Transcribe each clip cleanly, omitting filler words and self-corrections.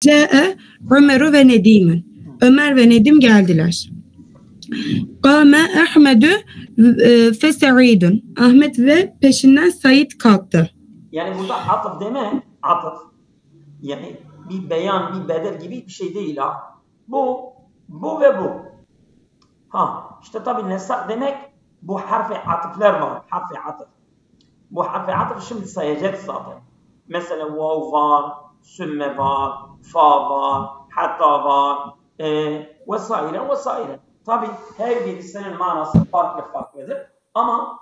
Câe Ömer'u ve Nedim'in. Ömer ve Nedim geldiler. Kâme Ahmedü fe Sa'idun. Ahmet ve peşinden Said kalktı. Yani burada atıf deme, atıf. Yani bir beyan, bir bedel gibi bir şey değil ha. Bu ve bu. Ha, işte tabii nesak demek bu harfi atıflar var. Harfi atıf. Bu harfi atıf şimdi sayacağız zaten. Mesela vav var, sümme var, fa var, hatta var, vesaire vesaire. Tabii her birisinin manası farklıdır. Ama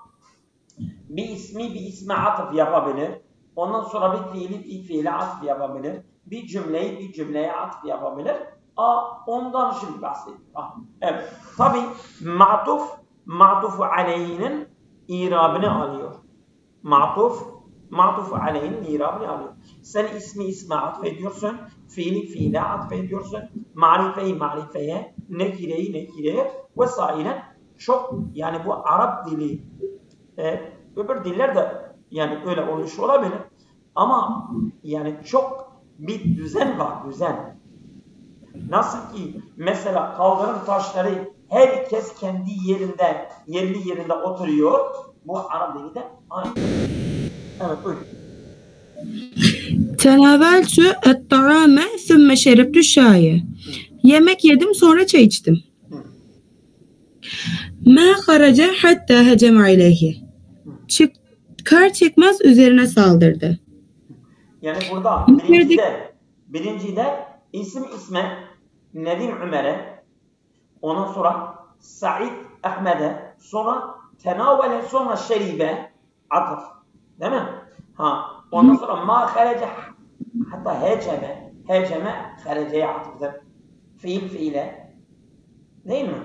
bir isme atıf yapabilir. Ondan sonra bir fiile atıf yapabilir. Bir cümleye atıf yapabilir. Ondan şimdi bahsediyor. Evet. Tabii ma'tufu aleyhinin irabını alıyor. Ma'tufu aleyhinin irabını alıyor. Sen isme atfediyorsun, fiile atfediyorsun, marifeye, nekireye vesaire. Çok yani bu Arap dili öbür diller de yani öyle olmuş olabilir. Ama yani çok bir düzen var, düzen. Nasıl ki mesela kaldırım taşları herkes kendi yerinde oturuyor. Bu Arap dili de aynı. Evet, buyurun. Tenaveltü et-ta'ame sümme şeribtü şaye. Yemek yedim sonra çay içtim. Ma haraca hatta hecem aleyhi. Çıkar çıkmaz üzerine saldırdı. Yani burada birincide isme Nedim Ömer'e, ondan sonra Said Ahmet'e, sonra tenavele, sonra şeribe atıf. Değil mi? Ondan sonra ma haraca hatta heceme haraceye atıftır. Fiile. Değil mi?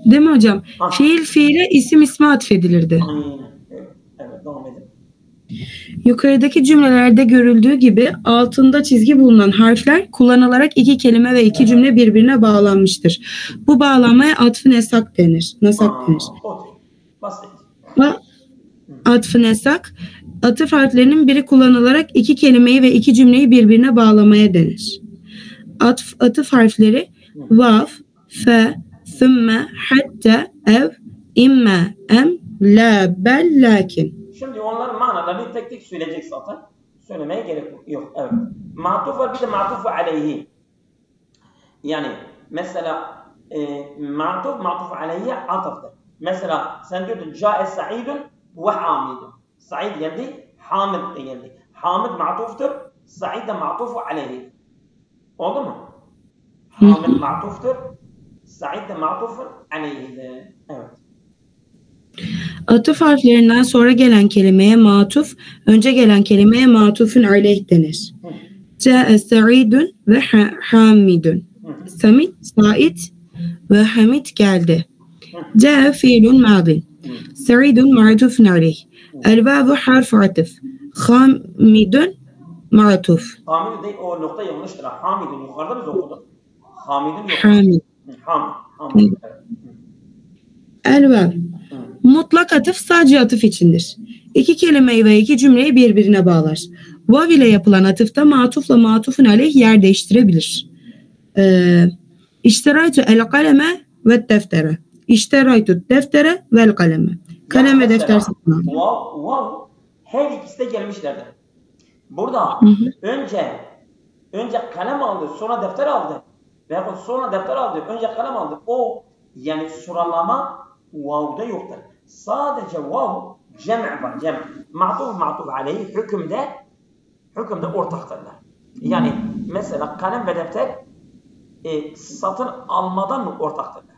Değil mi hocam? Fiile isme atfedilirdi. Aynen. Evet, devam edelim. Yukarıdaki cümlelerde görüldüğü gibi altında çizgi bulunan harfler kullanılarak iki kelime ve iki cümle birbirine bağlanmıştır. Bu bağlanmaya atf-ı nesak denir. Basit. Atf-ı nesak, atıf harflerinin biri kullanılarak iki kelimeyi ve iki cümleyi birbirine bağlamaya denir. Atıf harfleri vav, fe, sümme, hatta, ev, imme, em, la, bel, lakin. Şimdi onların manalarını tek tek söyleyecek zaten. Söylemeye gerek yok. Evet. Ma'tuf var, bir de ma'tufu aleyhi. Yani mesela ma'tufu aleyhi atıftır. Mesela sen diyordun Câe Sa'idun ve Hamidun. Sa'id geldi, Hamid de geldi. Hamid ma'tuftur, Sa'id de ma'tufu aleyhi. Oldu mu? Hamid ma'tuftur, Sa'id de ma'tufu aleyhi. Evet. Atıf harflerinden sonra gelen kelimeye matuf, önce gelen kelimeye matufun aleyh denir. Câe Sa'idun ve Hamidun. Said ve Hamid geldi. Câe fiilun madin. Sa'idun ma'tufun aleyh. El-vavu harfu atıf. Hamidun ma'tuf. Hamid değil, o nokta yanlıştır. Hamidun yukarıda biz okuduk. Hamidun yok. Hamid. El-vav. Mutlak atıf sadece atıf içindir. İki kelimeyi ve iki cümleyi birbirine bağlar. Vav ile yapılan atıfta matufla matufun aleyh yer değiştirebilir. İşteraytu el kaleme ve deftere. İşteraytu deftere vel kaleme. Kalem ve defter satın aldım. Wow. Her ikisi de gelmişlerdir. Burada önce kalem aldı, sonra defter aldı. Veya sonra defter aldı, önce kalem aldı. O yani sıralama vav'da yoktur. Sadece vav cem' var, cem'. Ma'tuf aleyhi hükümde ortaktırlar. Yani mesela kalem ve defter satın almadan ortaktırlar.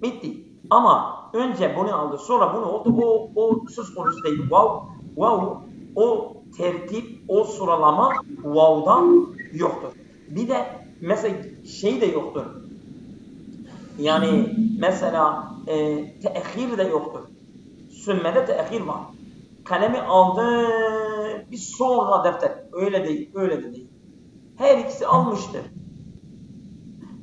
Bitti. Ama önce bunu aldı, sonra bunu oldu. O söz konusu değil. Vav o tertip, o sıralama vav'dan yoktur. Bir de mesela şey de yoktur. Yani mesela teahhir de yoktur. Sümmede teahhir var. Kalemi aldı, bir sonra defter. Öyle de değil. Her ikisi almıştır.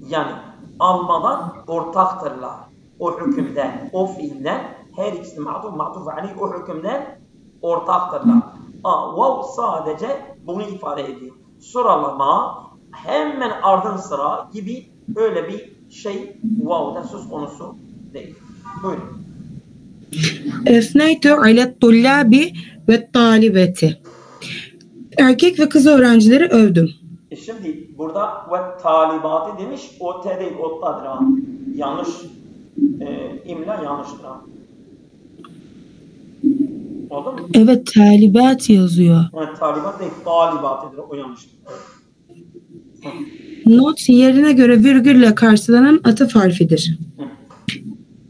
Yani almadan ortaktırlar. O hükümden, o fiilden her ikisi ma'tuf aleyh o hükümden ortaktırlar. Vav sadece bunu ifade ediyor. sıralama, hemen ardın sıra gibi öyle bir şey vav'da söz konusu değil. Buyurun. Efneytu alet tullabi ve talibeti. Erkek ve kız öğrencileri övdüm. Şimdi burada ve talibatı demiş, o te değil, o ta'dır ha. Yanlış, imla yanlıştır ha. Oldu mu? Evet, talibat yazıyor. Yani talibat değil, talibatıdır, o yanlıştır. Not yerine göre virgülle karşılanan atıf harfidir.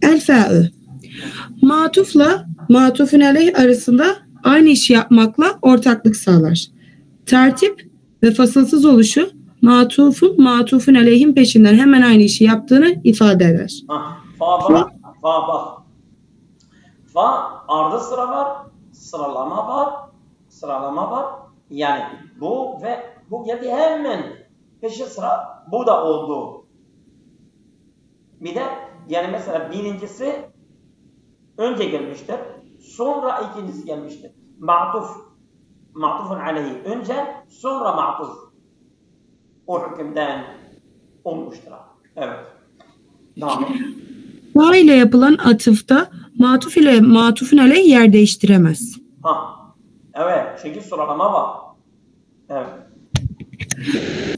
El fa'ü. Matufla matufun aleyh arasında aynı işi yapmakla ortaklık sağlar. Tertip ve fasılsız oluşu matufun aleyhin peşinden hemen aynı işi yaptığını ifade eder. Fa bak. Fa ardı sıra var, sıralama var. Yani bu ve bu geldi hemen peşi sıra bu da oldu. Bir de yani mesela birincisi önce gelmiştir, sonra ikincisi gelmiştir. Ma'tufun aleyhi önce, sonra ma'tuf. O hükümden olmuştur. Evet. Devam et. Fa ile yapılan atıfta matuf ile matufun aleyh yer değiştiremez. Evet, çünkü sıralama var. Evet.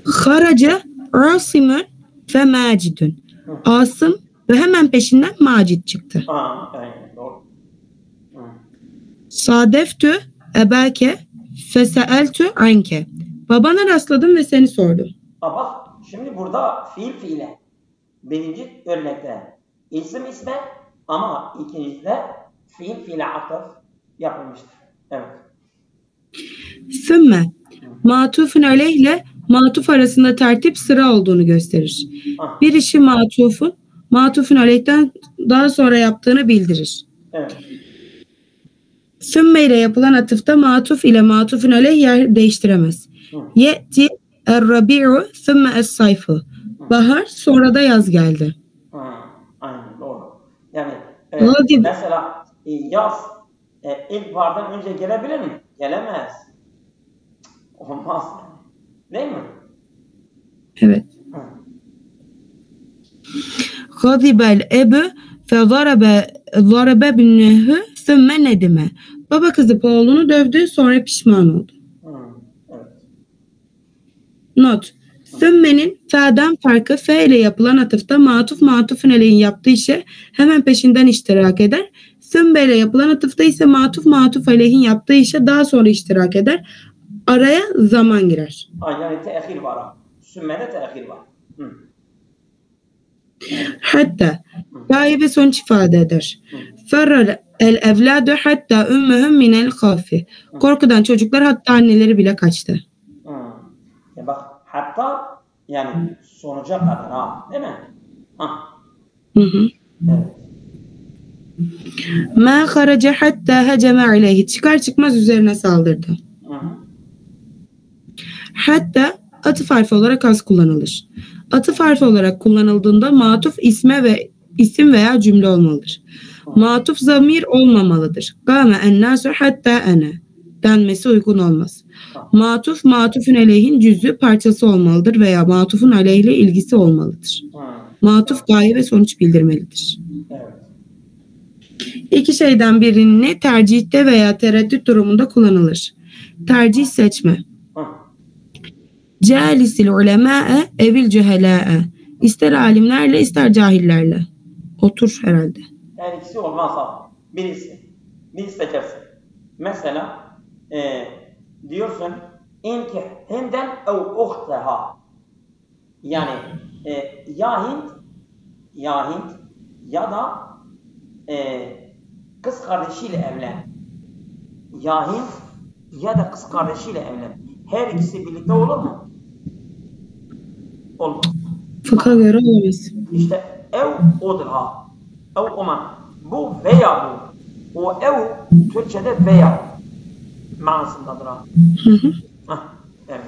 Haraca Asim'ün ve Macid'ün. Asım ve hemen peşinden Macid çıktı. Evet, doğru. Sadeftü ebake feseeltü anke. Babana rastladım ve seni sordum. Bak, şimdi burada fiile. Birinci örnekte isim isme ama ikincide fiile atıf yapılmıştır. Evet. Sümme matufun aleyh ile matuf arasında tertip sıra olduğunu gösterir. Bir işi matufun aleyhten daha sonra yaptığını bildirir. Evet. Sümme ile yapılan atıfta matuf ile matufun aleyh yer değiştiremez. Ye'ti er-rabi'u sümme es-sayfu. Bahar sonra da yaz geldi. Aynen doğru. Yani mesela yaz ilkbahardan önce gelebilir mi? Gelemez. Olmaz. Değil mi? Evet. Gazibel ebu fezarabe binnehu sümme nedime. Baba kızıp oğlunu dövdü, sonra pişman oldu. Evet. Not. Sümmenin fa'dan farkı fe ile yapılan atıfta matufun aleyhin yaptığı işe hemen peşinden iştirak eder. Sümme ile yapılan atıfta ise matuf aleyhin yaptığı işe daha sonra iştirak eder. Araya zaman girer. Yani teahhir var. Sümmede teahhir var. Hatta gaye ve sonuç ifade eder. Ferrar el evladu hatta ümmühüm minel khafi. Korkudan çocuklar hatta anneleri bile kaçtı. Ya bak hatta yani sonuca kadar değil mi? Evet. Ma kharaca hatta heceme aleyhi. Çıkar çıkmaz üzerine saldırdı. Hatta atıf harfi olarak az kullanılır. Atıf harfi olarak kullanıldığında matuf isim veya cümle olmalıdır. Matuf zamir olmamalıdır. Gâme ennâsu hatta ene denmesi uygun olmaz. Matufun aleyhin cüzü parçası olmalıdır veya matufun aleyhle ilgisi olmalıdır. Matuf gaye ve sonuç bildirmelidir. İki şeyden birini tercihte veya tereddüt durumunda kullanılır. Tercih seçme. Calisil ulemâe evil cühelâe. İster alimlerle ister cahillerle. Otur herhalde. Her ikisi olmaz abi. Birisi seçersin. Mesela diyorsun inkih hinden ev uhteha. Yani ya Hint ya da kız kardeşiyle evlen. Ya Hint ya da kız kardeşiyle evlen. Her ikisi birlikte olur mu? Olmaz. Fıkha göre olamaz. İşte ev odur ha. Ev oman. Bu veya bu. O ev Türkçe'de veya manasındadır ha. Evet.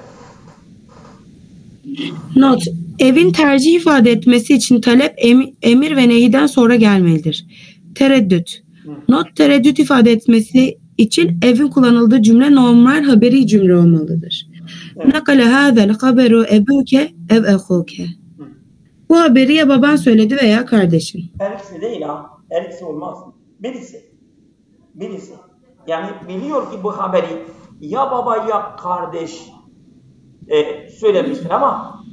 Not. Evin tercih ifade etmesi için talep emir ve nehiden sonra gelmelidir. Tereddüt. Not tereddüt ifade etmesi için evin kullanıldığı cümle normal haberi cümle olmalıdır. Evet. Nakale hâzel haberu ebuke ev ehuke. Bu haberi ya baban söyledi veya kardeşin. Her ikisi değil ha. Her ikisi olmaz. Birisi. Birisi. Yani biliyor ki bu haberi ya baba ya kardeş söylemiştir ama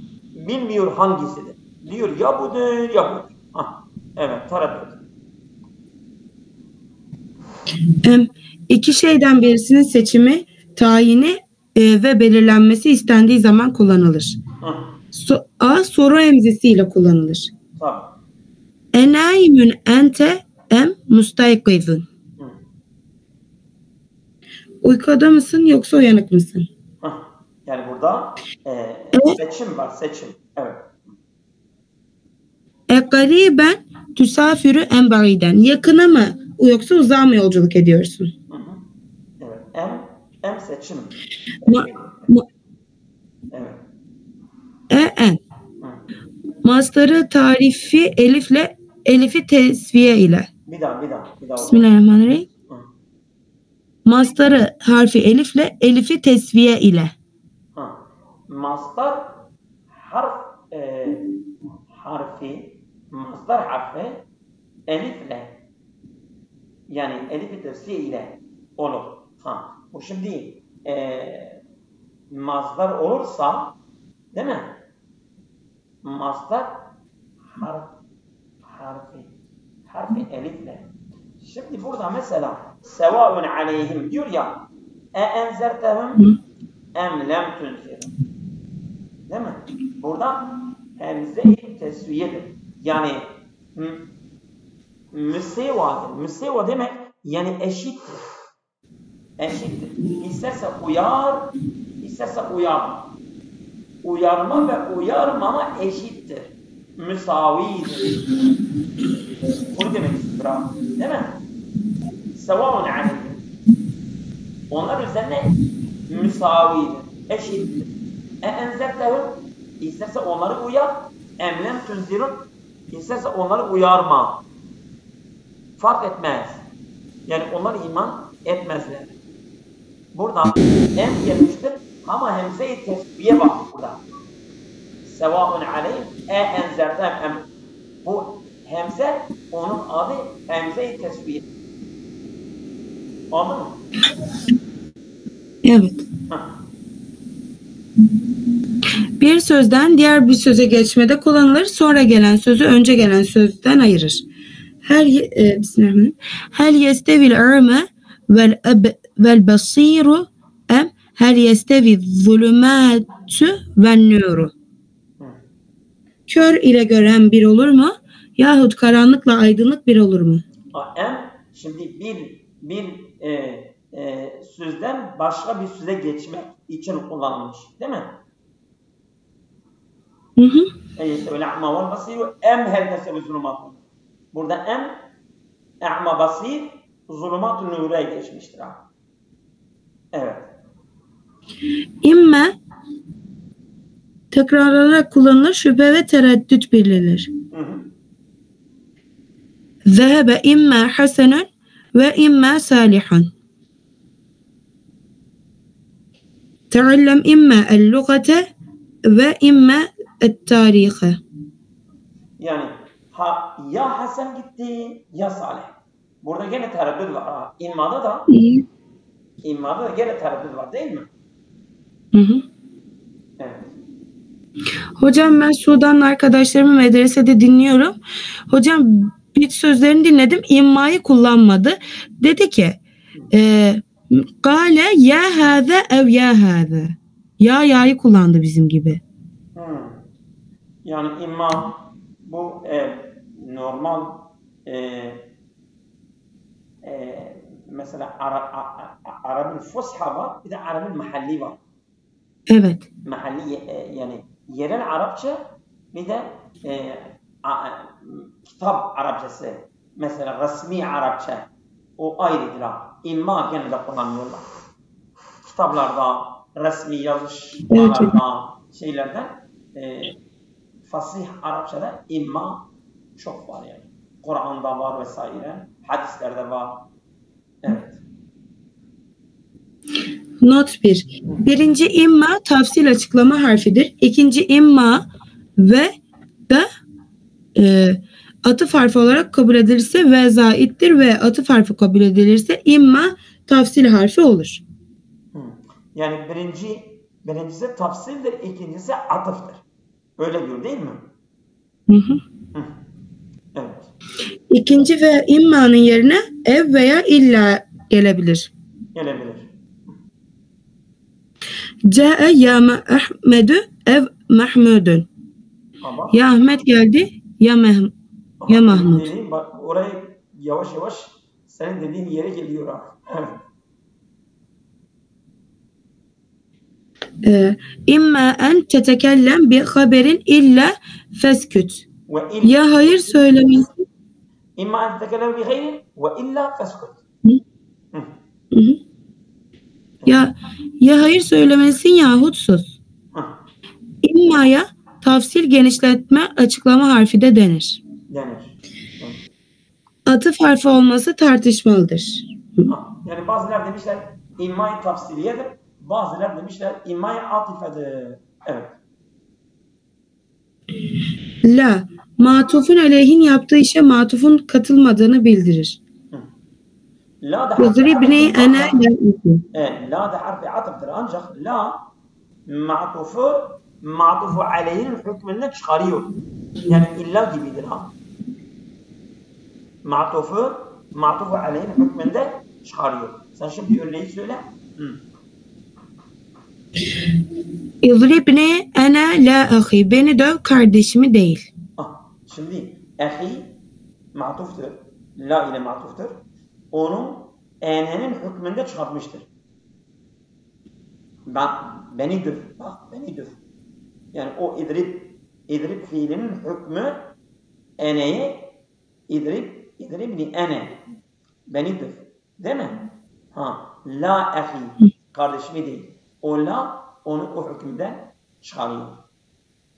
bilmiyor hangisidir. Diyor ya budur ya budur. Evet, tereddüt. İki şeyden birisinin seçimi, tayini ve belirlenmesi istendiği zaman kullanılır. A. Soru emzisiyle kullanılır. Tabii. Enâimün ente em mustayqizun. Uykuda mısın yoksa uyanık mısın? Yani burada seçim var, seçim. Evet. Gariben tüsafiru en ba'iden. Yakına mı yoksa uzağa mı yolculuk ediyorsun? Evet. Em seçim. Evet. En. Mastarı tarifi elifi tesviye ile. Bir daha. Bismillahirrahmanirrahim. Mastarı harfi elifi tesviye ile. Mastar mastar harfi elifle, yani elifi tesviye ile olur. Bu şimdi mastar olursa, değil mi? Mastar harfi elifle. Şimdi burada mesela sevaun aleyhim diyor ya, enzertehum em lem tunzirhum. Değil mi? Burada hemze-i tesviyedir. Yani müsevadır. Müseva demek yani eşittir. İsterse uyar, isterse uyarma. Uyarma ve uyarmama eşittir. Müsavidir. Bunu demek istiyor. Değil mi? Sevaun aleyhim. Onlar üzerine müsavidir. Eşittir. Enzertehum, isterse onları uyar. Emlem tunzirun, isterse onları uyarma. Fark etmez. Yani onlar iman etmezler. Burada em gelmiştir ama hemze-i tesbiye var burada. Sevaun aleyhim enzertehum. Bu hemze, onun adı hemze-i tesbiye. Anladın mı? Evet. Bir sözden diğer bir söze geçmede kullanılır. Sonra gelen sözü önce gelen sözden ayırır. Hel yestevil a'me vel basiru em hel yestevi zulümâtü ven nûru. Kör ile gören bir olur mu? Yahut karanlıkla aydınlık bir olur mu? Şimdi bir sözden başka bir söze geçmek için kullanılmış, değil mi? Burada a'ma basir zulümat-ı nûre'ye geçmiştir. Evet. İmme tekrarlanarak kullanılır, şüphe ve tereddüt bildirilir. Zehebe imma hasenun ve imma salihun. Teallem imma el-lugate ve imma et-tarihe. Yani ya Hasan gitti ya Salih. Burada gene tereddüt var. İmmada da gene tereddüt var, değil mi? Evet. Hocam ben Sudanlı arkadaşlarımı medresede dinliyorum. Hocam bir sözlerini dinledim. İmmayı kullanmadı. Dedi ki Kale ya hâze ev ya hâze. Ya'yı kullandı bizim gibi. Yani imma bu normal mesela Arap'ın fusha var, bir de Arap'ın mahalli var. Evet. Mahalli yani yerel Arapça, bir de kitap Arapçası. Mesela resmi Arapça. O ayrıdır. İmma gene de kullanıyorlar. Kitaplarda, resmi yazışmalarda, şeylerde fasih Arapçada imma çok var yani. Kur'an'da var vesaire. Hadislerde var. Evet. Not 1. Birinci imma tafsil açıklama harfidir. İkinci imma ve da atıf harfi olarak kabul edilirse ve zaittir ve atıf harfi kabul edilirse imma tafsil harfi olur. Yani birincisi tafsildir, ikincisi atıftır. Öyle diyor değil mi? Hı. Evet. İkinci ve immanın yerine ev veya illa gelebilir. Gelebilir. Câe ya Ahmedu ev Mahmudun. Ama Ya Ahmet geldi ya Mahmud. dediğim, bak orayı yavaş yavaş senin dediğin yere geliyor ha. Evet. İmma en tetekellem bi haberin illa fesküt. Ve Ya hayır söylemesin. İmma en tetekellem bi gayrin ve illa feskut. Ya hayır söylemesin yahut sus. İmmaya tafsil genişletme açıklama harfi de denir. Atıf harfi olması tartışmalıdır. Yani bazılar demişler imma-i tafsiliyedir. Bazılar demişler imma-i atifedir. Evet. La, matufun aleyhin yaptığı işe matufun katılmadığını bildirir. La da Yudribni ana la. La da harfi atıftır. Ancak la ma'tufu aleyhin hükmünden çıkarıyor. Yani illa gibidir ha. Ma'tufu aleyhin hükmünde çıkarıyor. Sen şimdi örneği söyle. Yudribni ana la ahi. Beni döv kardeşimi değil. Şimdi ahi ma'tuftur. La ile ma'tuftur. Onu enenin hükmünde çıkartmıştır. Beni döv. Bak beni döv. Yani o idrib fiilinin hükmü eneyi idribni ene. Beni döv. Değil mi? La ahi. Kardeşimi değil. O la onu o hükümden çıkarıyor.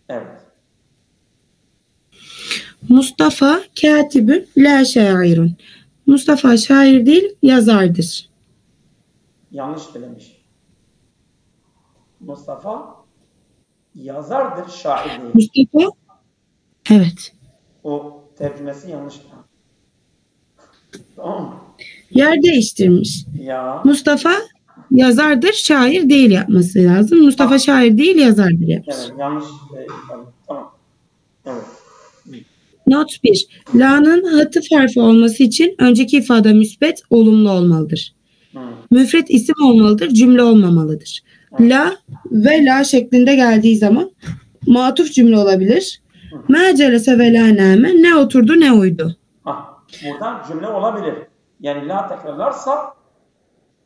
Evet. Mustafa katibün la şairun. Mustafa şair değil yazardır. Yanlış söylemiş. Mustafa yazardır, şair değil. Mustafa evet. O tercümesi yanlış. Tamam mı? Yer değiştirmiş. Ya. Mustafa yazardır, şair değil yapması lazım. Mustafa şair değil yazardır yapmış. Evet, yanlış. Tamam. Evet. Not 1. La'nın hatıf harfi olması için önceki ifade müsbet, olumlu olmalıdır. Müfret isim olmalıdır, cümle olmamalıdır. La ve la şeklinde geldiği zaman matuf cümle olabilir. Ma celese ve la nâme. Ne oturdu ne uyudu. Buradan cümle olabilir. Yani la tekrarlarsa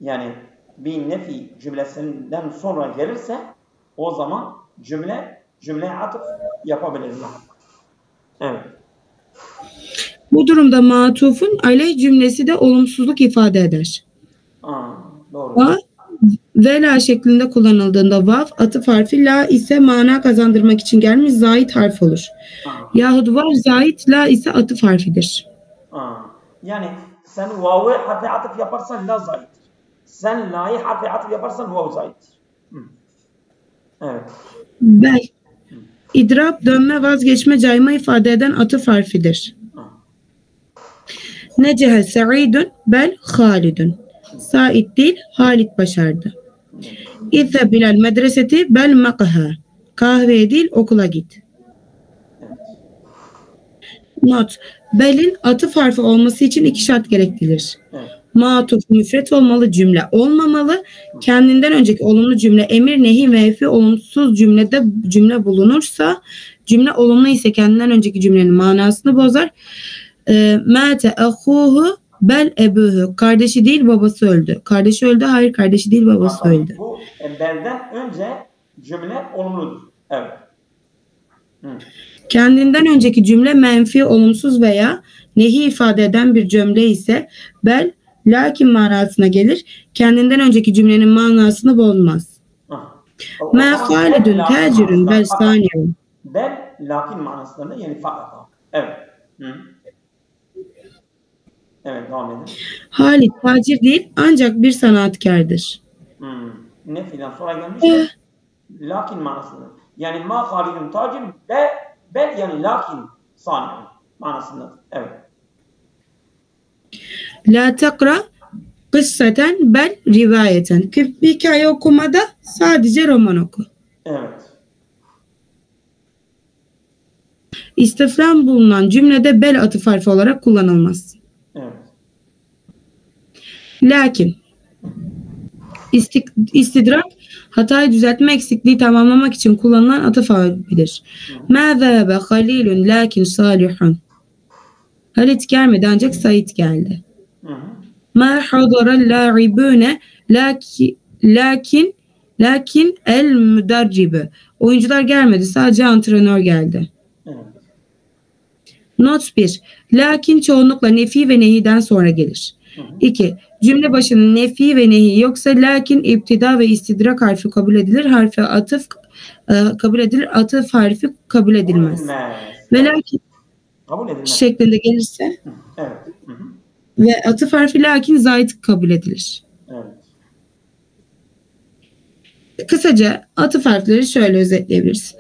yani bir nefi cümlesinden sonra gelirse o zaman cümleye atıf yapabilirler. Evet. Bu durumda matufun aleyh cümlesi de olumsuzluk ifade eder. Doğru. Ve la şeklinde kullanıldığında vav atıf harfi, la ise mana kazandırmak için gelmiş zait harf olur. Yahut vav zait, la ise atıf harfidir. Yani sen vav'ı harfi atıf yaparsan la zaittir. Sen la'yı harfi atıf yaparsan vav zaittir. Evet. Bel. İdrab, dönme, vazgeçme, cayma ifade eden atıf harfidir. Necehe sa'idun bel halidun. Said değil, Halit başardı. İzheb ilal medreseti bel makaha. Kahveye değil, okula git. Not. Bel'in atıf harfi olması için iki şart gerektirir. Matuf müfret olmalı, cümle olmamalı. Kendinden önceki olumlu cümle emir, nehi ve efi olumsuz cümlede cümle bulunursa, cümle olumlu ise kendinden önceki cümlenin manasını bozar. Mâte ahuhu bel ebuhu. Kardeşi değil babası öldü. Kardeşi öldü. Hayır, kardeşi değil babası öldü. Bu belden önce cümle olumludur. Evet. Kendinden önceki cümle menfi, olumsuz veya nehi ifade eden bir cümle ise bel, lakin manasına gelir. Kendinden önceki cümlenin manasını bozmaz. Ma halidun tacirun bel saniyun. Bel, lakin manasında yani fakat. Evet. Evet, devam edin. Halit tacir değil ancak bir sanatkardır. Nefiden sonra gelmiştir. Lakin manasında. Yani ma halidun tacim bel yani lakin saniun manasında. Evet. La tekra kıssaten bel rivayeten. Bir hikaye okumada sadece roman oku. Evet. İstiflam bulunan cümlede bel atıf harfi olarak kullanılmaz. Evet. Lakin istidrak hatayı düzeltme eksikliği tamamlamak için kullanılan atıf harfidir. Ma zâbe halilun lakin salihun. Halit gelmedi ancak Said geldi. Ma hadara la'ibune lakin el müderribe. Oyuncular gelmedi, sadece antrenör geldi. Evet. Not 1. Lakin çoğunlukla nefi ve nehiden sonra gelir. 2. Cümle başının nefi ve nehi yoksa lakin iptida ve istidrak harfi kabul edilir. Harfi atıf kabul edilir. Atıf harfi kabul edilmez. Ve lakin kabul edilmez şeklinde gelirse evet. Ve atıf harfi lakin zayit kabul edilir. Evet. Kısaca atıf harfleri şöyle özetleyebiliriz.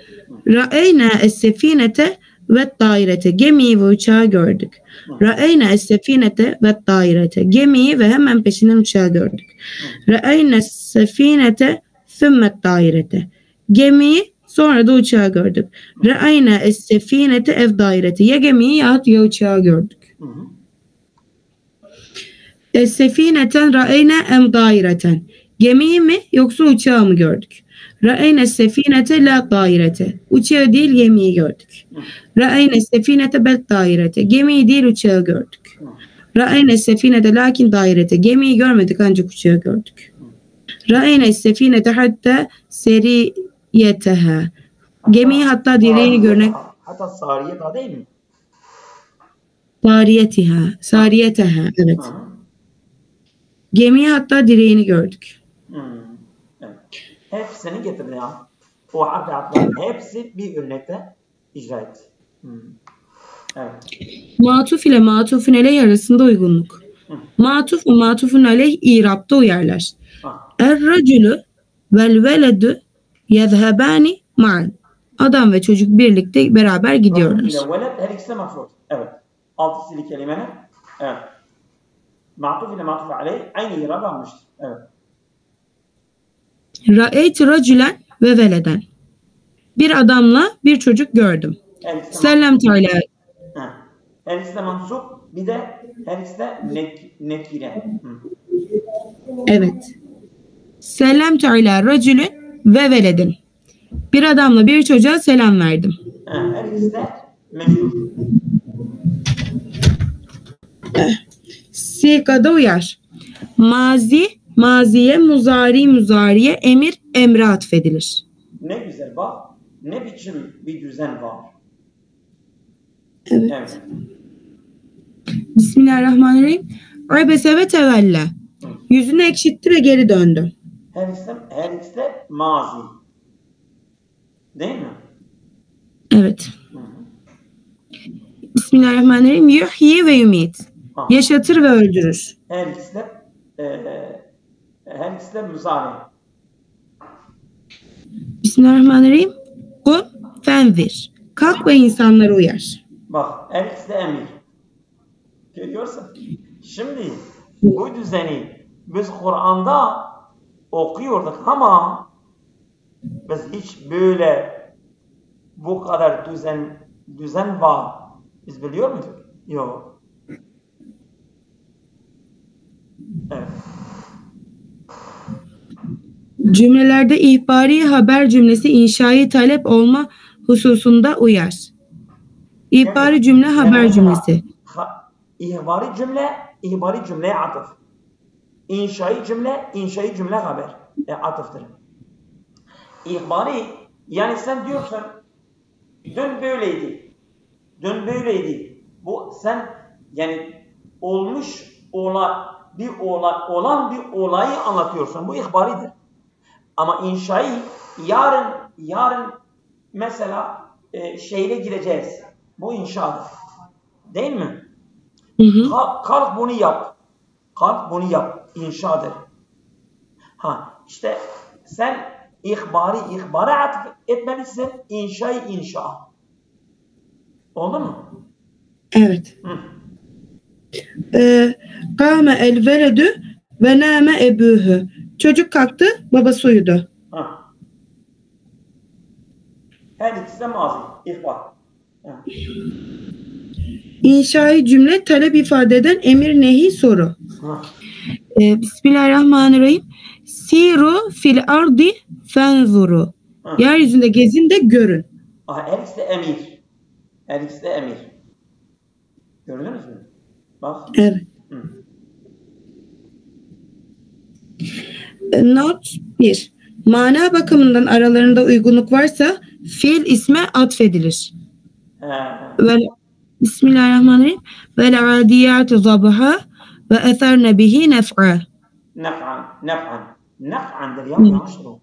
Ra'eyna es-sefinete ve dairete. Gemiyi ve uçağı gördük. Ra'eyna es-sefinete ve dairete. Gemiyi ve hemen peşinden uçağı gördük. Ra'eyna es-sefinete thummet dairete. Gemiyi sonra da uçağı gördük. Ra'eyna es-sefinete ev dairete. Ya gemiyi ya uçağı gördük. Es-sefineten ra'eyna em daireten. Gemiyi mi yoksa uçağı mı gördük? Ra'eyne sefinete la dairete. Uçağı değil gemiyi gördük. Ra'eyne sefinete bel dairete. Gemiyi değil uçağı gördük. Ra'eyne sefinete lakin dairete. Gemiyi görmedik ancak uçağı gördük. Ra'eyne sefinete hatta seriyeteha. Gemiyi hatta direğini görmek. Hatta sariyeta değil mi? Sariyeteha. Evet. Gemiyi hatta direğini gördük. Evet. Hepsini getirdi ya. O harfler hepsi bir örnekte icra etti. Evet. Matuf ile matufun aleyh arasında uygunluk. Matuf ve matufun aleyh İrab'da uyarlar. Er-racülü vel veledü yezhebani ma'an. Adam ve çocuk birlikte beraber gidiyorlar. Racül ile veled her ikisi de mafrut. Evet. Altı sili kelimeler. Evet. Matuf ile matuf aleyh aynı İrab almıştır. Evet. Ra'eyt racülen ve veleden. Bir adamla bir çocuk gördüm. Selam Teala. Her ikisi de mansup, bir de her ikisi de nekire. Evet. Selam Teala racülün ve veledin. Bir adamla bir çocuğa selam verdim. Her ikisi de meşhur. Sikada uyar. Maziye, muzariye, emir, emre atfedilir. Ne güzel bak. Ne biçim bir düzen var. Evet. Bismillahirrahmanirrahim. Abese ve tevella. Yüzünü ekşitti ve geri döndü. Her ikisi de mazi. Değil mi? Evet. Bismillahirrahmanirrahim. Yuhyi ve yumit. Yaşatır ve öldürür. Her ikisi de müzari. Bismillahirrahmanirrahim. Kum fenvir. Kalk ve insanları uyar. Bak her ikisi de emir. Görüyorsun. Şimdi bu düzeni biz Kur'an'da okuyorduk ama biz hiç böyle bu kadar düzen var. Biz biliyor muyduk? Yok. Evet. Cümlelerde ihbari haber cümlesi inşai talep olma hususunda uyar. İhbari cümle haber cümlesi. İhbari cümleye atıf. İnşai cümle haber. Atıftır. İhbari yani sen diyorsun dün böyleydi. Bu sen yani olan bir olayı anlatıyorsun. Bu ihbaridir. Ama inşai yarın mesela şehre gireceğiz. Bu inşadır. Değil mi? Kalk bunu yap. İnşadır. İşte sen ihbara atıf etmelisin. İnşayı inşa. Oldu mu? Evet. Kâme el veledü ve nâme ebûhü. Çocuk kalktı, babası uyudu. Her ikisi de mazi. İhbar. İnşai cümle talep ifade eden emir, nehi, soru. Bismillahirrahmanirrahim. Siru fil ardi fenzuru. Yeryüzünde gezin de görün. Her ikisi de emir. Her ikisi de emir. Gördünüz mü? Bak. Evet. Not 1. Mana bakımından aralarında uygunluk varsa fiil isme atfedilir. Bismillahirrahmanirrahim. Vel adiyatü zabha ve etherne bihi nef'a. Nef'andır ya, yanlıştır o.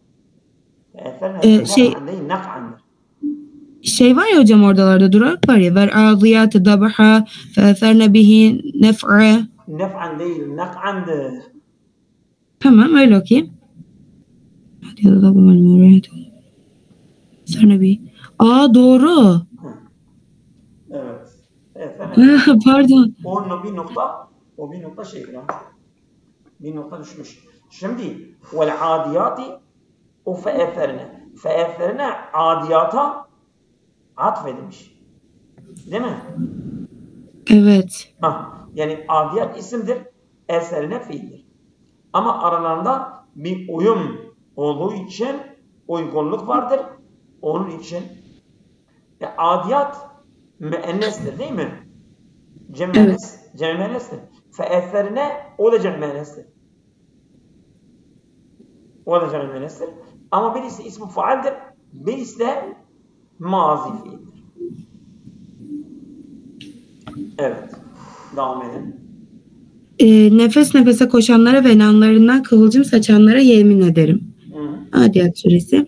Şey var ya hocam, oradalarda durak var ya. Vel adiyatü zabha ve etherne bihi nef'a. Nef'an değil, nef'andır. Tamam, öyle okuyayım. Doğru. Evet. Pardon. O bir nokta şey ya. Bir nokta düşmüş. Şimdi vel adiyati o fe'eferine. Fe'eferine adiyata atfedilmiş. Değil mi? Evet. Yani adiyat isimdir. Eserine fiildir. Ama aralarında bir uyum olduğu için uygunluk vardır. Onun için adiyat müennestir değil mi? Cem'menestir. Fe'eserine o da cem'menestir. O da cem'menestir. Ama birisi ismi faaldir. Birisi de mazi fiildir. Evet. Devam edelim. Nefes nefese koşanlara ve nanlarından kıvılcım saçanlara yemin ederim. Adiyat suresi.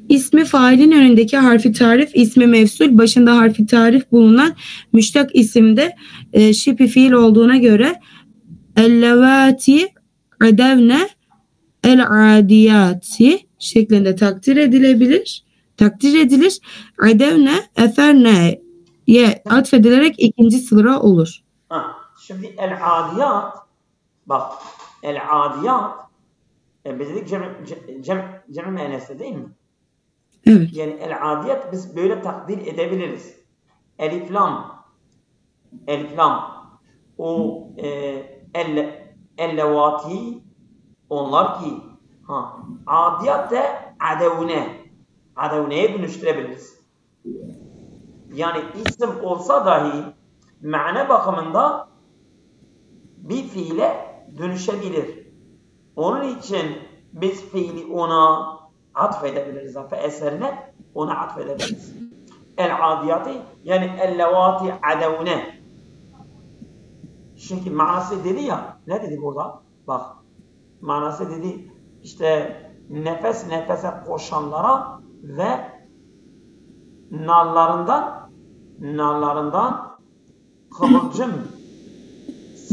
İsmi failin önündeki harfi tarif, ismi mevsul, başında harfi tarif bulunan müştak isimde şipi fiil olduğuna göre ellevati adevne el-adiyati şeklinde takdir edilir. Adevne eferne'ye atfedilerek ikinci sıra olur. Şimdi el-adiyat, bak el-adiyat biz dedik cem müennesi değil mi? Evet. Yani el-adiyat biz böyle takdir edebiliriz. Elif lam o ellevati onlar ki adiyat da adevneye dönüştürebiliriz. Yani isim olsa dahi mana bakımında bir fiile dönüşebilir. Onun için biz fiili ona atfedebiliriz. Eserine ona atfedebiliriz. El-adiyati yani el-levati adevne. Çünkü manası dedi ya, ne dedi burada? Bak, manası dedi işte nefes nefese koşanlara ve nallarından kıvılcım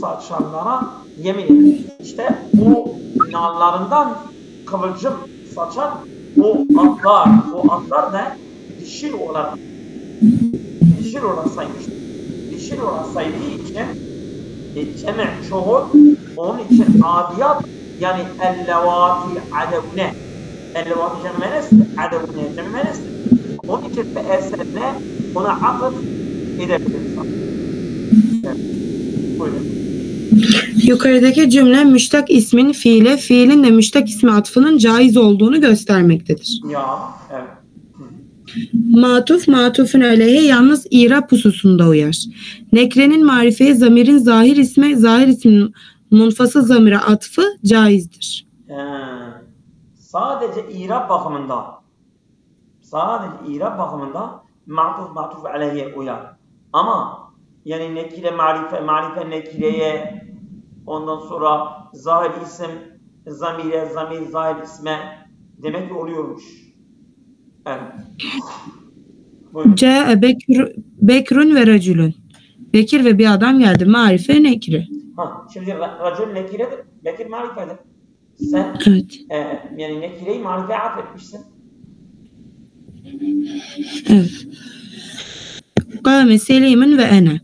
saçanlara yemin eder. İşte o nallarından kıvılcım saçan o atlar da dişil olarak saymıştır. Dişil olarak saydığı için cemi çoğul, onun için adiyat yani ellevati adevne. Ellevati cemmenestir, adevne cemmenestir. Onun için eserine ona atıf edebiliriz. Evet. Buyurun. Yukarıdaki cümle müştak ismin fiile, fiilin de müştak ismi atfının caiz olduğunu göstermektedir. Ya, evet. Matuf, matufun aleyhe yalnız İrab hususunda uyar. Nekrenin marifeye zamirin zahir ismin munfasıl zamire atfı caizdir. Sadece İrab bakımında matuf aleyhe uyar. Ama yani nekire marife nekireye, ondan sonra zahir isim zamir zahir isme demek ki oluyormuş. Evet. Câe bekrun ve racülün. Bekir ve bir adam geldi. Marife nekire. Şimdi racül nekiredir. Bekir marifedir. Sen Evet. yani nekireyi marifeye atfetmişsin. Evet. Kâme Selim'in ve ene.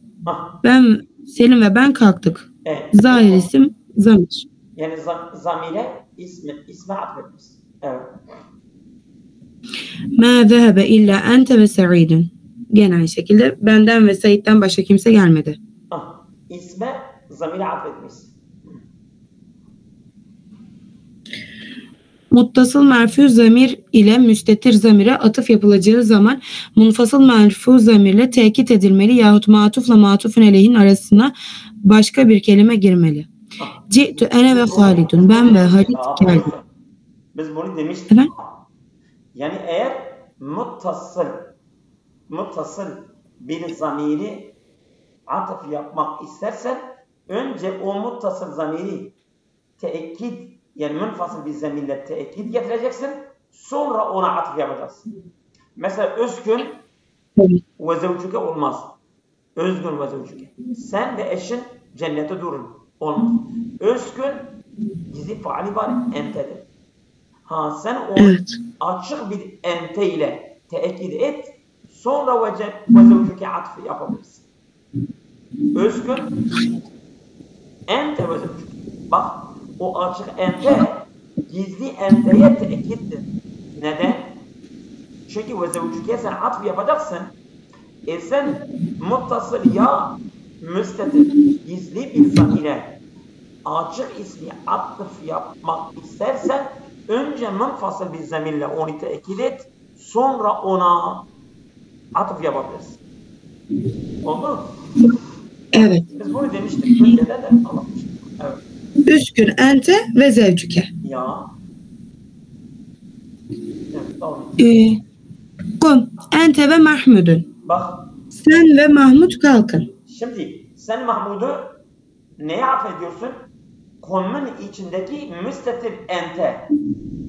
Selim ve ben kalktık. Evet. Zahir isim zamir. Yani zamire isme atfetmişsin. Evet. Ma zehebe illa ente ve Sa'idun. Gene aynı şekilde benden ve Said'den başka kimse gelmedi. İsme zamire atfetmişsin. Muttasıl merfu zamir ile müstetir zamire atıf yapılacağı zaman munfasıl merfu zamirle tekit edilmeli yahut matufla matufun aleyhin arasına başka bir kelime girmeli. Ci'tu ene ve Halidun. Ben ve Halit geldik. Biz bunu demiştik. Evet. Yani eğer muttasıl bir zamiri atıf yapmak istersen önce o muttasıl zamiri teekkid yani münfasıl bir zamirle teekkid getireceksin. Sonra ona atıf yapacaksın. Mesela özgün ve zevcuke olmaz. Özgün ve zevcuke. Sen ve eşin cennete durun. Olmaz. Özgün gizli faali var entedir. Sen onu açık bir ente ile teekkid et. Sonra ve zevcuke atıf yapabilirsin. Özgün ente ve zevcuke. Bak o açık ente gizli enteye teekkittir. Neden? Çünkü ve zevcuke sen atf yapacaksın. Sen muttasıl ya müstetir gizli bir zamire açık ismi atıf yapmak istersen önce münfasıl bir zamirle onu teekkid et. Sonra ona atıf yapabilirsin. Oldu mu? Evet. Biz bunu demiştik. Önceden de anlatmıştık. Evet. Üskün ente ve zevcuke. Ya. Evet, tamam. Kum ente ve Mahmudun. Bak. Sen ve Mahmud kalkın. Şimdi sen Mahmud'u neye atfediyorsun? Kum'un içindeki müstetir ente.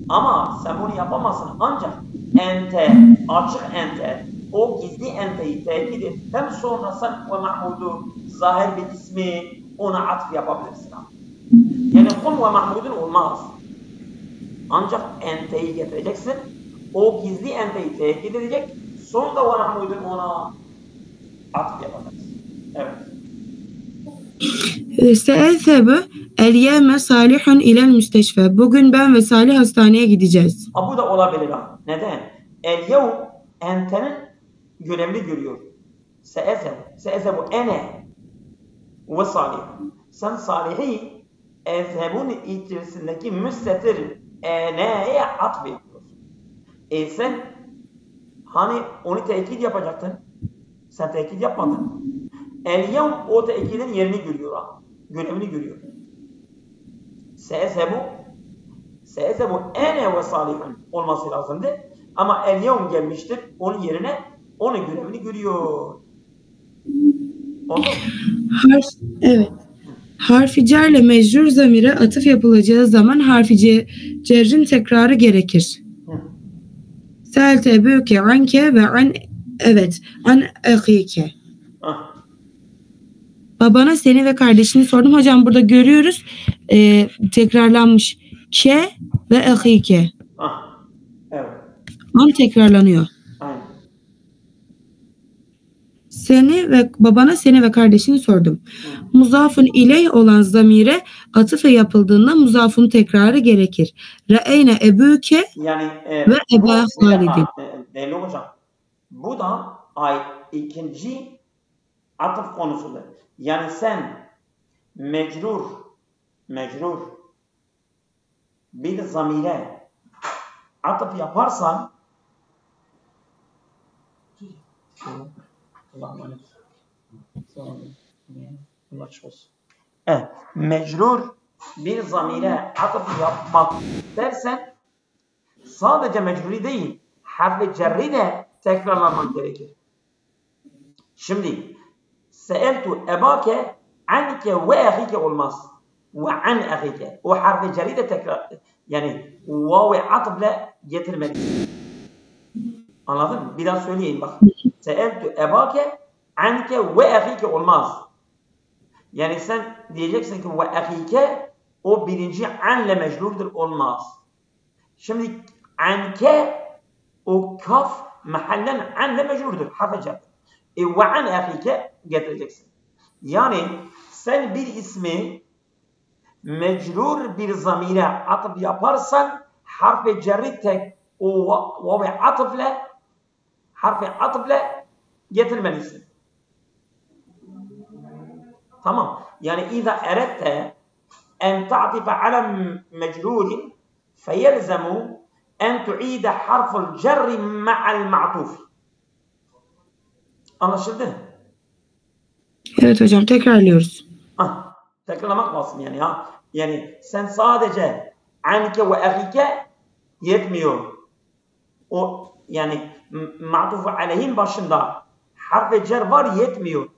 Ama sen bunu yapamazsın. Ancak ente, açık ente, o gizli enteyi teekkid ettikten sonra sen ve Mahmud'u zahir bir ismi ona atf yapabilirsin. Yani Kum ve Mahmud'un olmaz. Ancak enteyi getireceksin. O gizli enteyi teekkid edecek. Sonra ve Mahmud'un ona atf yapabilirsin. Evet. Se'ezebu el-yeme salihun ilel müsteşfe. Bugün ben ve Salih hastaneye gideceğiz. Bu da olabilir ha. Neden? El-yev entenin görevli görüyor. Se'ezebu ene ve Salih. Sen Salih'i ezhebun içerisindeki müstetir ene'ye atfediyorsun. Sen hani onu teekkid yapacaktın. Sen teekkid yapmadın. El-yev o teekkidin yerini görüyor ha. Görevini görüyor. Se'ezebu ene ve salihun olması lazımdı. Ama el-yevm gelmiştir. Onun yerine onun görevini görüyor. Oldu mu? Evet. Harfi cerle mecrur zamire atıf yapılacağı zaman harfi cerrin tekrarı gerekir. Selte ebüke anke ve an ehike. Babana seni ve kardeşini sordum. Hocam burada görüyoruz tekrarlanmış ke ve ehike. Evet. An tekrarlanıyor. Aynen. Babana seni ve kardeşini sordum. Muzafun iley olan zamire atıf yapıldığında muzafun tekrarı gerekir. Re'eyne ebüke yani, ve eba halidin. Değerli hocam, bu da ikinci atıf konusudur. Yani sen mecrur bir zamire atıf yaparsan mecrur bir zamire atıf yapmak dersen sadece mecruri değil, harf-i cerri de tekrarlamak gerekir. Şimdi seeltu ebake anke ve ahike olmaz. Ve an ahike. O harf-i cerri de tekrar yani vav-i atıfla getirmelisin. Anladın mı? Bir daha söyleyeyim bak. Seeltu ebake anke ve ahike olmaz. Yani sen diyeceksin ki ve ahike o birinci anle mecrurdur, olmaz. Şimdi anke o kaf mahallen anle mecrurdur. Harf cer. Ve an ahike getireceksin. Yani sen bir ismi mecrur bir zamire atıf yaparsan harf-i cerri tek o vav-i atıfle harf-i atıfle getirmelisin. Tamam. Yani İza eredte en ta'tife ala mecrurin feyelzemu en tu'ide harful cerri ma'al ma'tuf. Anlaşıldı? Evet hocam, tekrarlıyoruz. Tekrarlamak lazım yani ha. Yani sen sadece anke ve ahike yetmiyor. O yani ma'tufu aleyhin başında harf-i cer var, yetmiyor.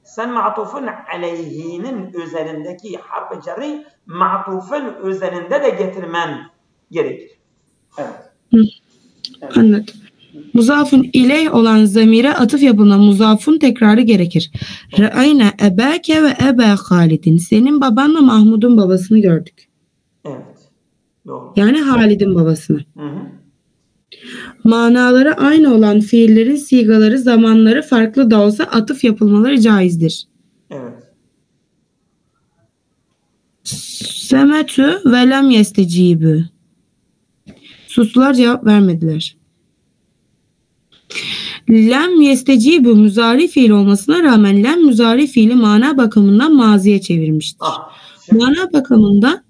Sen ma'tufun aleyhinin üzerindeki harf-i cerri ma'tufun üzerinde de getirmen gerekir. Evet. Evet. Anladım. Muzafun ileyh olan zamire atıf yapılan muzafun tekrarı gerekir. Ra'ayna ebâke ve ebâ Halidin. Senin babanla Mahmud'un babasını gördük. Evet. Doğru. Yani Halid'in babasını. Hı. Manaları aynı olan fiillerin sigaları, zamanları farklı da olsa atıf yapılmaları caizdir. Evet. Semetü ve lem yestecibü. Sustular, cevap vermediler. Lem yestecibü muzari fiil olmasına rağmen lem muzari fiili mana bakımından maziye çevirmiştir. Mana bakımından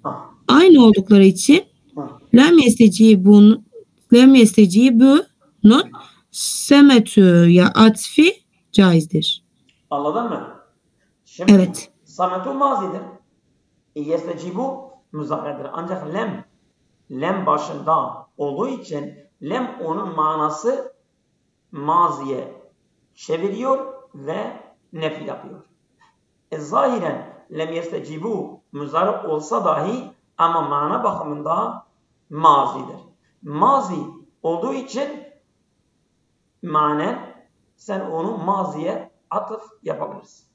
aynı oldukları için lem yestecibü'nün semetü ya atfi caizdir. Anladın mı? Şimdi Evet. sametü mazidir. Yestecibu muzaridir. Ancak lem başında olduğu için lem onun manası maziye çeviriyor ve nefi yapıyor. Zahiren lem yestecibu muzari olsa dahi ama mana bakımında mazidir. Mazi olduğu için manen sen onu maziye atıf yapabilirsin.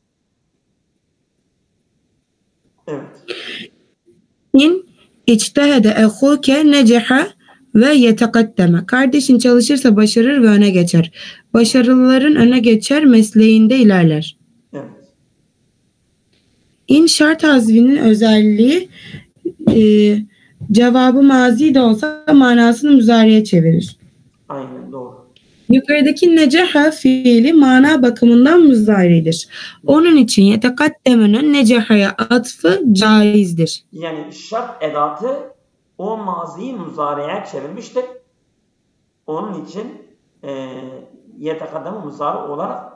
Evet. İn içtehede ehuke neceha ve yetekaddeme. Kardeşin çalışırsa başarır ve öne geçer. Başarılıların öne geçer, mesleğinde ilerler. Evet. İn şart hazfinin özelliği cevabı mazi de olsa manasını müzariye çevirir. Aynen doğru. Yukarıdaki neceha fiili mana bakımından müzaridir. Onun için yetekaddemenin necehaya atfı caizdir. Yani şart edatı o maziyi muzariye çevirmiştir. Onun için yetekaddeme muzari olarak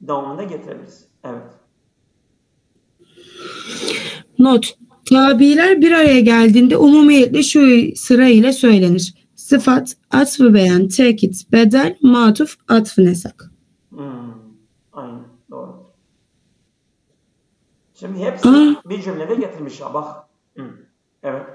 devamında getirebiliriz. Evet. Not. Tabiler bir araya geldiğinde umumiyetle şu sıra ile söylenir. Sıfat, atfı beyan, tekit, bedel, matuf, atfı nesak. Aynen doğru. Şimdi hepsi bir cümlede getirmiş ya bak. Evet.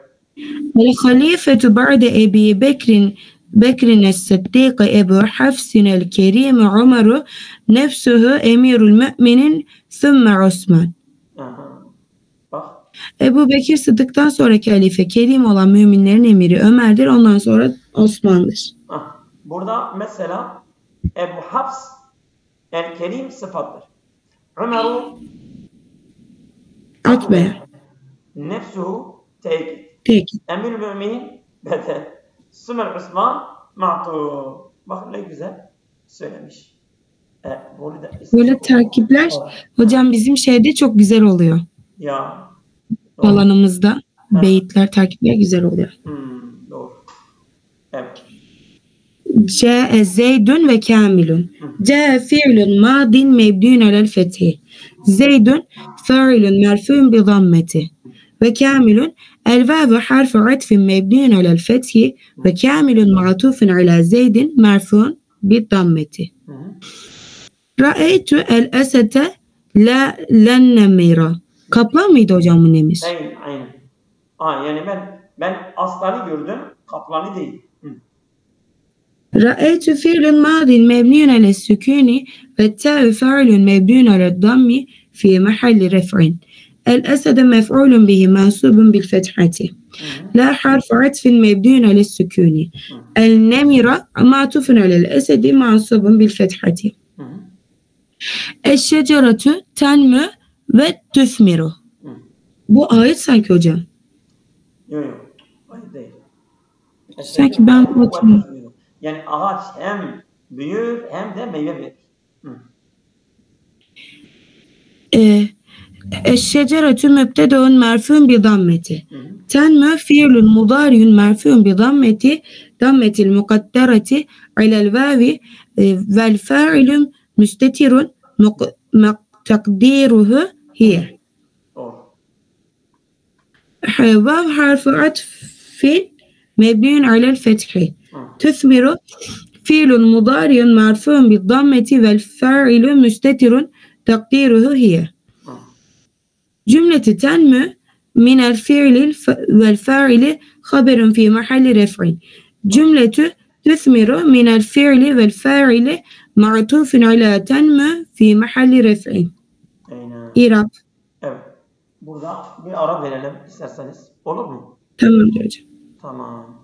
Vel halifetu ba'de Ebi Bekrin es-Siddik Ebu Hafsin el-Kerim Umaru nefsuhu emirul müminin thumme Osman. Bak. Ebu Bekir Sıddık'tan sonraki halife kerim olan müminlerin emiri Ömer'dir. Ondan sonra Osman'dır. Burada mesela Ebu Hafs el-Kerim sıfattır. Umaru Atbe. Nefsuhu tekit. Emir müminin bedel. Sümer Osman ma'tu. Bak ne güzel söylemiş. Böyle terkipler hocam bizim şeyde çok güzel oluyor. Ya. Alanımızda beyitler, terkipler güzel oluyor. Doğru. Evet. C'e Zeydun ve Kamilun. C'e fi'lun madin mebdun alel fethi. Zeydun fa'ilun merfu'un bi zammeti. Ve Kamilun el-vavu harfu atfin mebdun alel fethi ve Kamilun ma'tufun ala Zeydin merfu'un bi zammeti. Ra'eytu el-esete la lennamira. Kaplan mıydı hocam bu nemir? Aynen. Yani ben aslanı gördüm, kaplanı değil. Ra'eytu fi'lun madin mebniun ala sükuni ve ta'u fa'ilun mebniun ala dammi fi mahalli ref'in. الأسد مفعول به منصوب بالفتحة لا حرف عطف مبني على السكون النمرة معطوف على الأسد منصوب بالفتحة الشجرة تنمو وتثمر. Bu ayet sanki hocam. Yok. Ayet değil. Sanki ben hatırlıyorum. Yani ağaç hem büyür hem de meyve verir. الشجرة مبتدأ مرفوع بضمة تنمو فعل مضارع مرفوع بضمة ضمة المقدرة على الواو والفاعل مستتر تقديره هي. واو حرف عطف مبني على الفتح تثمر فعل مضارع مرفوع بالضمة والفاعل مستتر تقديره هي. جملة تنمو من الفعل والفاعل خبر في محل رفع. جملة تثمر من الفعل والفاعل معطوف على تنمو في محل رفع. İrab. Evet. Burada bir ara verelim isterseniz. Olur mu? Tamam hocam. Tamam.